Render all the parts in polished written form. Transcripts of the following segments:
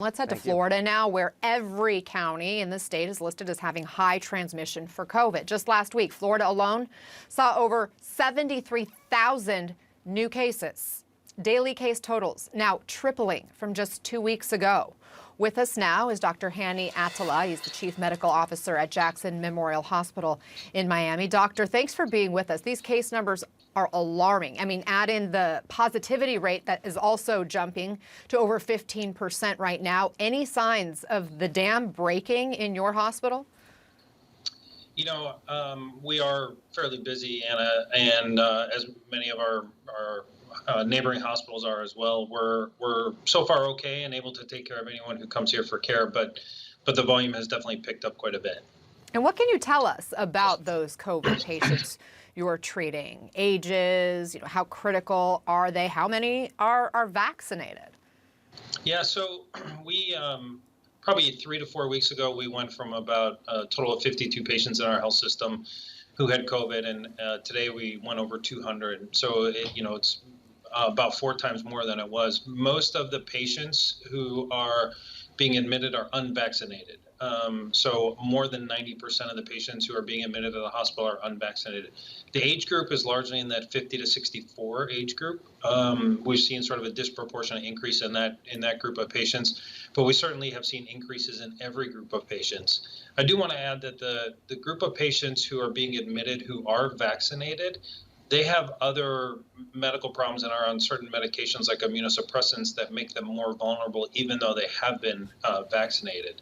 Let's head to Florida now, where every county in the state is listed as having high transmission for COVID. Just last week, Florida alone saw over 73,000 new cases. Daily case totals now tripling from just 2 weeks ago. With us now is Dr. Hany Atallah. He's the Chief Medical Officer at Jackson Memorial Hospital in Miami. Doctor, thanks for being with us. These case numbers are alarming. I mean, add in the positivity rate that is also jumping to over 15% right now. Any signs of the dam breaking in your hospital? You know, we are fairly busy, Anna, and as many of our neighboring hospitals are as well. We're so far okay and able to take care of anyone who comes here for care, but the volume has definitely picked up quite a bit. And what can you tell us about those COVID patients you're treating? Ages, how critical are they? How many are vaccinated? Yeah, so we probably 3 to 4 weeks ago, we went from about a total of 52 patients in our health system who had COVID, and today we went over 200. So it's about 4 times more than it was. Most of the patients who are being admitted are unvaccinated. So more than 90% of the patients who are being admitted to the hospital are unvaccinated. The age group is largely in that 50 to 64 age group. We've seen sort of a disproportionate increase in that group of patients, but we certainly have seen increases in every group of patients. I do want to add that the group of patients who are being admitted who are vaccinated, they have other medical problems and are on certain medications like immunosuppressants that make them more vulnerable even though they have been vaccinated.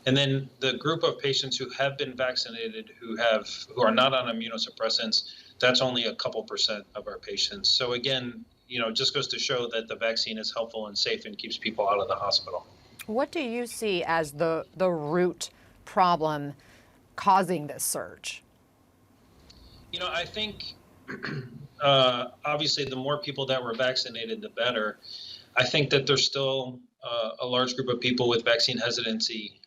And then the group of patients who have been vaccinated who are not on immunosuppressants, that's only a couple % of our patients. So again, it just goes to show that the vaccine is helpful and safe and keeps people out of the hospital. What do you see as the root problem causing this surge? I think obviously the more people that were vaccinated, the better. I think that there's still a large group of people with vaccine hesitancy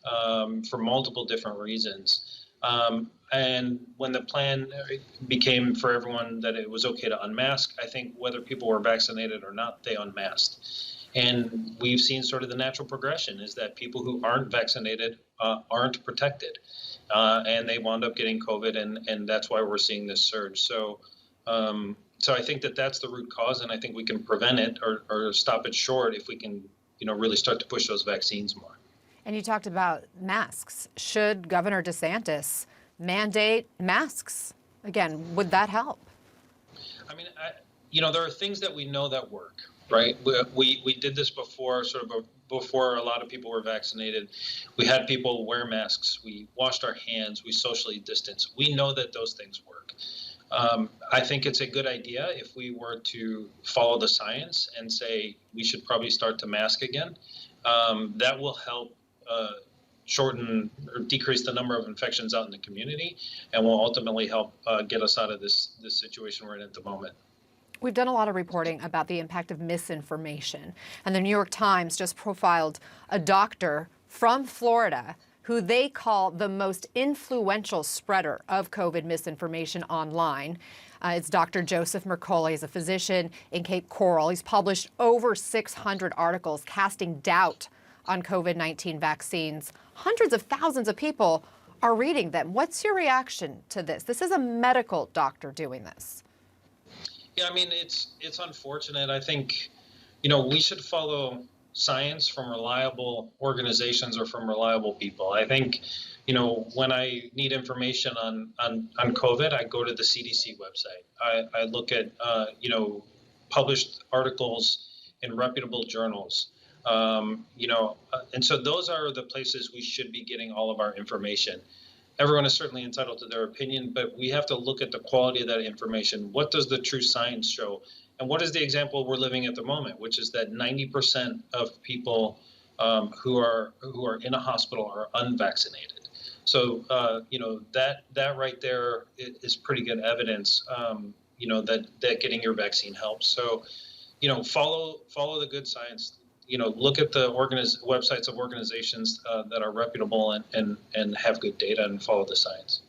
for multiple different reasons. And when the plan became for everyone that it was okay to unmask, I think whether people were vaccinated or not, they unmasked. And we've seen sort of the natural progression is that people who aren't vaccinated aren't protected. And they wound up getting COVID, and that's why we're seeing this surge. So I think that that's the root cause, and I think we can prevent it or stop it short if we can, really start to push those vaccines more. And you talked about masks. Should Governor DeSantis mandate masks? Again, would that help? I mean, there are things that we know that work, right? We did this before, before a lot of people were vaccinated. We had people wear masks. We washed our hands. We socially distanced. We know that those things work. I think it's a good idea if we were to follow the science and say we should probably start to mask again. That will help shorten or decrease the number of infections out in the community and will ultimately help get us out of this situation we're in at the moment. We've done a lot of reporting about the impact of misinformation, and the New York Times just profiled a doctor from Florida who they call the most influential spreader of COVID misinformation online. It's Dr. Joseph Mercola. He's a physician in Cape Coral. He's published over 600 articles casting doubt on COVID-19 vaccines. Hundreds of thousands of people are reading them. What's your reaction to this? This is a medical doctor doing this. Yeah, I mean, it's unfortunate. I think, we should follow science from reliable organizations or from reliable people. I think, when I need information on COVID, I go to the CDC website. I look at, published articles in reputable journals. And so those are the places we should be getting all of our information. Everyone is certainly entitled to their opinion, but we have to look at the quality of that information. What does the true science show? And what is the example we're living at the moment, which is that 90% of people who are in a hospital are unvaccinated. So, that right there is pretty good evidence, that getting your vaccine helps. So, follow the good science. Look at the websites of organizations that are reputable and have good data and follow the science.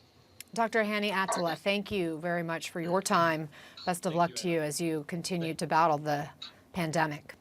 Dr. Hany Atallah, thank you very much for your time. Best of luck to you as you continue to battle the pandemic.